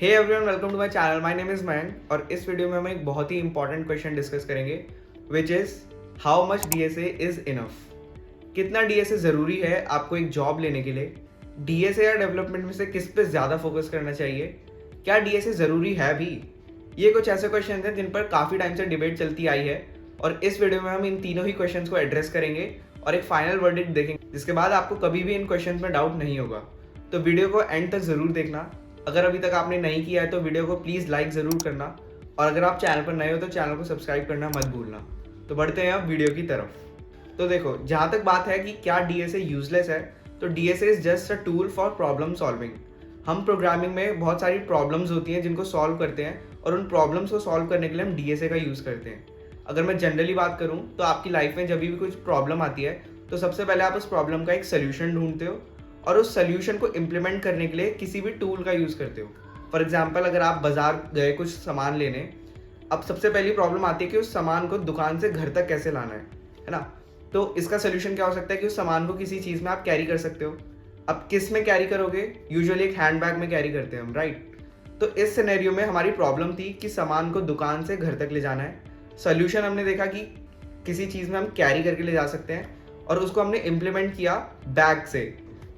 Hey everyone, welcome to my channel. My name is Mayank और इस video में हम एक बहुत ही इंपॉर्टेंट क्वेश्चन डिस्कस करेंगे which is how much DSA is enough. कितना डीएसए ज़रूरी है आपको एक जॉब लेने के लिए? डीएसए या डेवलपमेंट में से किस पे ज़्यादा फोकस करना चाहिए? क्या डीएसए ज़रूरी है भी? ये कुछ ऐसे क्वेश्चन हैं जिन पर काफ़ी टाइम से डिबेट चलती आई है और इस वीडियो में हम इन तीनों ही क्वेश्चंस को एड्रेस करेंगे और एक फाइनल वर्डिक्ट देखेंगे जिसके बाद आपको कभी भी इन क्वेश्चंस में डाउट नहीं होगा। तो वीडियो को एंड तक ज़रूर देखना। अगर अभी तक आपने नहीं किया है तो वीडियो को प्लीज़ लाइक ज़रूर करना और अगर आप चैनल पर नए हो तो चैनल को सब्सक्राइब करना मत भूलना। तो बढ़ते हैं अब वीडियो की तरफ। तो देखो, जहाँ तक बात है कि क्या डीएसए यूजलेस है, तो DSA is just a tool for problem solving. हम प्रोग्रामिंग में बहुत सारी प्रॉब्लम्स होती हैं जिनको सॉल्व करते हैं और उन प्रॉब्लम्स को सॉल्व करने के लिए हम डीएसए का यूज़ करते हैं। अगर मैं जनरली बात करूँ तो आपकी लाइफ में जब भी कुछ प्रॉब्लम आती है तो सबसे पहले आप उस प्रॉब्लम का एक सोल्यूशन ढूंढते हो और उस सोल्यूशन को इम्प्लीमेंट करने के लिए किसी भी टूल का यूज़ करते हो। फॉर एग्जाम्पल, अगर आप बाजार गए कुछ सामान लेने, अब सबसे पहली प्रॉब्लम आती है कि उस सामान को दुकान से घर तक कैसे लाना है ना। तो इसका सोल्यूशन क्या हो सकता है कि उस सामान को किसी चीज़ में आप कैरी कर सकते हो। अब किस में कैरी करोगे? यूजुअली एक हैंड बैग में कैरी करते हैं हम, राइट। तो इस सिनेरियो में हमारी प्रॉब्लम थी कि सामान को दुकान से घर तक ले जाना है। सोल्यूशन हमने देखा कि किसी चीज़ में हम कैरी करके ले जा सकते हैं और उसको हमने इम्प्लीमेंट किया बैग से।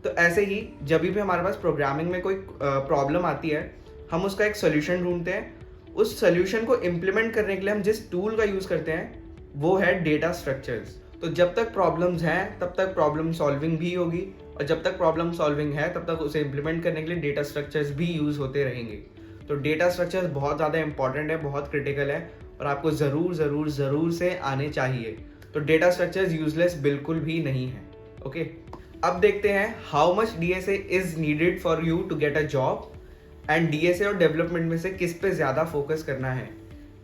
तो ऐसे ही जब भी हमारे पास प्रोग्रामिंग में कोई प्रॉब्लम आती है, हम उसका एक सोल्यूशन ढूंढते हैं। उस सोल्यूशन को इम्प्लीमेंट करने के लिए हम जिस टूल का यूज़ करते हैं वो है डेटा स्ट्रक्चर्स। तो जब तक प्रॉब्लम्स हैं तब तक प्रॉब्लम सॉल्विंग भी होगी और जब तक प्रॉब्लम सॉल्विंग है तब तक उसे इम्प्लीमेंट करने के लिए डेटा स्ट्रक्चर्स भी यूज़ होते रहेंगे। तो डेटा स्ट्रक्चर्स बहुत ज़्यादा इंपॉर्टेंट है, बहुत क्रिटिकल है और आपको ज़रूर से आने चाहिए। तो डेटा स्ट्रक्चर्स यूजलेस बिल्कुल भी नहीं है। ओके, अब देखते हैं how much DSA is needed for you to get a job and DSA और डेवलपमेंट में से किस पे ज़्यादा फोकस करना है।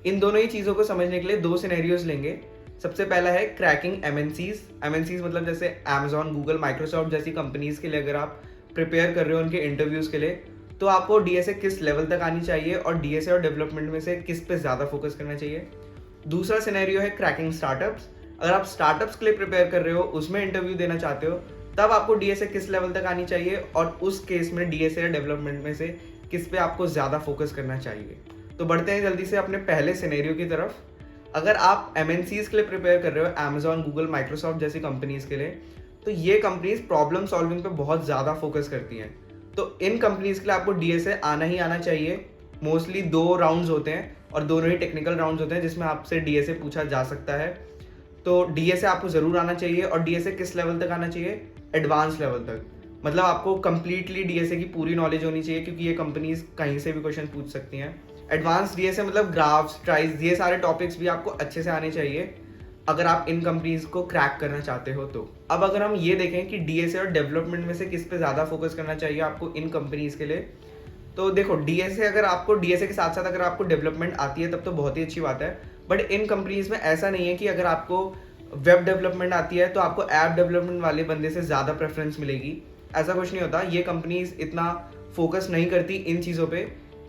इन दोनों ही चीज़ों को समझने के लिए दो सिनेरियोज लेंगे। सबसे पहला है क्रैकिंग एमएनसीज मतलब जैसे अमेजॉन, गूगल, माइक्रोसॉफ्ट जैसी कंपनीज के लिए अगर आप प्रिपेयर कर रहे हो उनके इंटरव्यूज़ के लिए, तो आपको डीएसए किस लेवल तक आनी चाहिए और डीएसए और डेवलपमेंट में से किस पे ज़्यादा फोकस करना चाहिए। दूसरा सिनेरियो है क्रैकिंग स्टार्टअप्स। अगर आप स्टार्टअप्स के लिए प्रिपेयर कर रहे हो, उसमें इंटरव्यू देना चाहते हो, तब आपको डीएसए किस लेवल तक आनी चाहिए और उस केस में डीएसए या डेवलपमेंट में से किस पे आपको ज़्यादा फोकस करना चाहिए। तो बढ़ते हैं जल्दी से अपने पहले सिनेरियो की तरफ। अगर आप एमएनसीज के लिए प्रिपेयर कर रहे हो, अमेजॉन, गूगल, माइक्रोसॉफ्ट जैसी कंपनीज के लिए, तो ये कंपनीज प्रॉब्लम सॉल्विंग पे बहुत ज़्यादा फोकस करती हैं। तो इन कंपनीज के लिए आपको डीएसए आना ही आना चाहिए। मोस्टली 2 राउंड्स होते हैं और दोनों ही टेक्निकल राउंड्स होते हैं जिसमें आपसे डीएसए पूछा जा सकता है। तो डीएसए आपको ज़रूर आना चाहिए और डीएसए किस लेवल तक आना चाहिए? एडवांस लेवल तक। मतलब आपको कंप्लीटली डीएसए की पूरी नॉलेज होनी चाहिए क्योंकि ये कंपनीज कहीं से भी क्वेश्चन पूछ सकती हैं। एडवांस डीएसए मतलब ग्राफ्स, ट्राइज, ये सारे टॉपिक्स भी आपको अच्छे से आने चाहिए अगर आप इन कंपनीज को क्रैक करना चाहते हो। तो अब अगर हम ये देखें कि डीएसए और डेवलपमेंट में से किस पे ज़्यादा फोकस करना चाहिए आपको इन कंपनीज के लिए, तो देखो, डीएसए अगर आपको डीएसए के साथ साथ अगर आपको डेवलपमेंट आती है तब तो बहुत ही अच्छी बात है। बट इन कंपनीज में ऐसा नहीं है कि अगर आपको वेब डेवलपमेंट आती है तो आपको ऐप डेवलपमेंट वाले बंदे से ज़्यादा प्रेफरेंस मिलेगी। ऐसा कुछ नहीं होता। ये कंपनीज इतना फोकस नहीं करती इन चीज़ों पे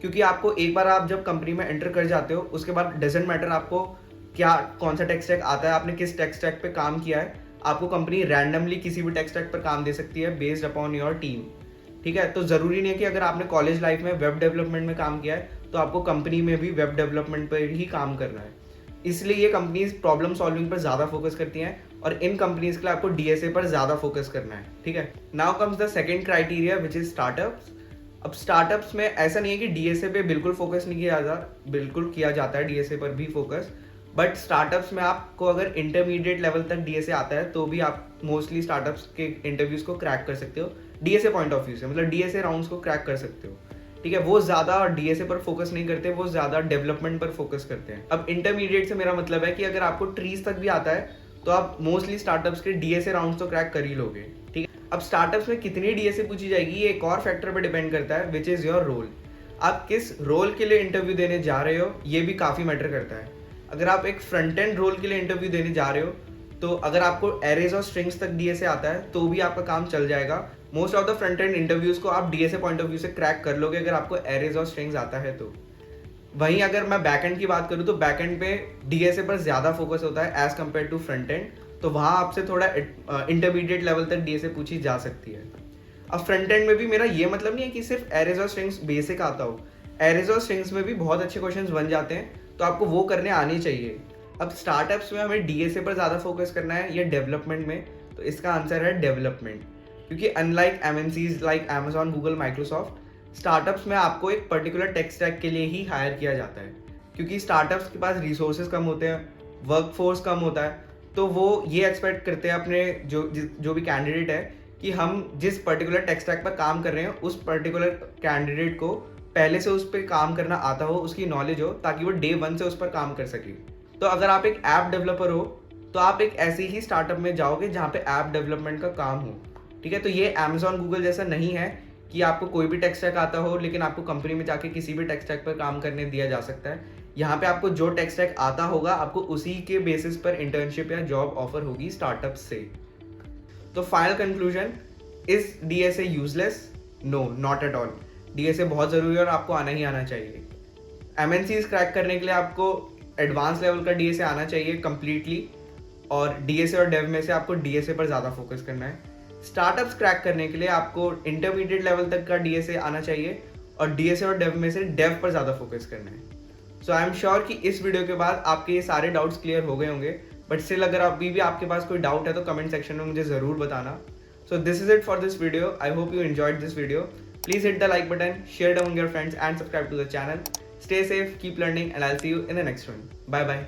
क्योंकि आपको एक बार आप जब कंपनी में एंटर कर जाते हो उसके बाद डजेंट मैटर आपको क्या कौन सा टेक स्टैक आता है, आपने किस टेक स्टैक पे काम किया है, आपको कंपनी रैंडमली किसी भी टेक स्टैक पर काम दे सकती है बेस्ड अपॉन योर टीम। ठीक है, तो ज़रूरी नहीं है कि अगर आपने कॉलेज लाइफ में वेब डेवलपमेंट में काम किया है तो आपको कंपनी में भी वेब डेवलपमेंट पर ही काम करना है। इसलिए ये कंपनीज प्रॉब्लम सॉल्विंग पर ज़्यादा फोकस करती हैं और इन कंपनीज के लिए आपको डीएसए पर ज़्यादा फोकस करना है। ठीक है, now comes the second criteria which is startups. अब स्टार्टअप्स में ऐसा नहीं है कि डीएसए पे बिल्कुल फोकस नहीं किया जाता, बिल्कुल किया जाता है डीएसए पर भी फोकस। बट स्टार्टअप्स में आपको अगर इंटरमीडिएट लेवल तक डीएसए आता है तो भी आप मोस्टली स्टार्टअप्स के इंटरव्यूज़ को क्रैक कर सकते हो डीएसए पॉइंट ऑफ व्यू से, मतलब डीएसए राउंड्स को क्रैक कर सकते हो। ठीक है, वो ज़्यादा डीएसए पर फोकस नहीं करते, वो ज़्यादा डेवलपमेंट पर फोकस करते हैं। अब इंटरमीडिएट से मेरा मतलब है कि अगर आपको ट्रीज तक भी आता है तो आप मोस्टली स्टार्टअप्स के डीएसए राउंड्स तो क्रैक कर ही लोगे। ठीक है, अब स्टार्टअप्स में कितनी डीएसए पूछी जाएगी ये एक और फैक्टर पर डिपेंड करता है विच इज़ योर रोल। आप किस रोल के लिए इंटरव्यू देने जा रहे हो ये भी काफ़ी मैटर करता है। अगर आप एक फ्रंट एंड रोल के लिए इंटरव्यू देने जा रहे हो तो अगर आपको एरेज और स्ट्रिंग्स तक डीएसए आता है तो भी आपका काम चल जाएगा। Most of the front end interviews को आप डीएसए पॉइंट ऑफ व्यू से क्रैक कर लोगे अगर आपको एरेज और स्ट्रिंग्स आता है तो। वहीं अगर मैं बैक एंड की बात करूँ तो बैक एंड पे डीएसए पर ज़्यादा फोकस होता है as compare to front end, तो वहाँ आपसे थोड़ा इंटरमीडिएट लेवल तक डीएसए पूछी जा सकती है। अब फ्रंट एंड में भी मेरा ये मतलब नहीं है कि सिर्फ एरेज और स्ट्रिंग्स बेसिक आता हो। एरेज और स्ट्रिंग्स में भी बहुत अच्छे क्वेश्चंस बन जाते हैं, तो आपको वो करने आने चाहिए। अब स्टार्टअप्स में हमें डीएसए पर ज़्यादा फोकस करना है या डेवलपमेंट में, तो इसका आंसर है डेवलपमेंट। क्योंकि unlike MNCs like Amazon, Google, Microsoft, startups में आपको एक पर्टिकुलर टेक स्टैक के लिए ही हायर किया जाता है। क्योंकि स्टार्टअप्स के पास रिसोर्सेज कम होते हैं, वर्क फोर्स कम होता है, तो वो ये एक्सपेक्ट करते हैं अपने जो भी कैंडिडेट है कि हम जिस पर्टिकुलर टेक स्टैक पर काम कर रहे हैं उस पर्टिकुलर कैंडिडेट को पहले से उस पर काम करना आता हो, उसकी नॉलेज हो, ताकि वो डे 1 से उस पर काम कर सके। तो अगर आप एक ऐप डेवलपर हो तो आप एक ऐसे ही स्टार्टअप में जाओगे जहाँ पे ऐप डेवलपमेंट का काम हो। ठीक है, तो ये अमेजॉन, गूगल जैसा नहीं है कि आपको कोई भी टेक स्टैक आता हो लेकिन आपको कंपनी में जाके किसी भी टेक स्टैक पर काम करने दिया जा सकता है। यहाँ पे आपको जो टेक स्टैक आता होगा आपको उसी के बेसिस पर इंटर्नशिप या जॉब ऑफर होगी स्टार्टअप से। तो final conclusion, is DSA useless? No, not at all. DSA बहुत ज़रूरी है और आपको आना ही आना चाहिए। एमएनसीज क्रैक करने के लिए आपको एडवांस लेवल का डीएसए आना चाहिए कंप्लीटली, और डीएसए और डेव में से आपको डीएसए पर ज़्यादा फोकस करना है। स्टार्टअप्स क्रैक करने के लिए आपको इंटरमीडिएट लेवल तक का डीएसए आना चाहिए और डीएसए और डेव में से डेव पर ज़्यादा फोकस करना है। सो आई एम श्योर कि इस वीडियो के बाद आपके ये सारे डाउट्स क्लियर हो गए होंगे, बट स्टिल अगर अभी भी आपके पास कोई डाउट है तो कमेंट सेक्शन में मुझे ज़रूर बताना। So this is it for this video. I hope you enjoyed this video. Please hit the like button, share it among your friends and subscribe to the channel. Stay safe, keep learning, and I'll see you in the next one. Bye bye.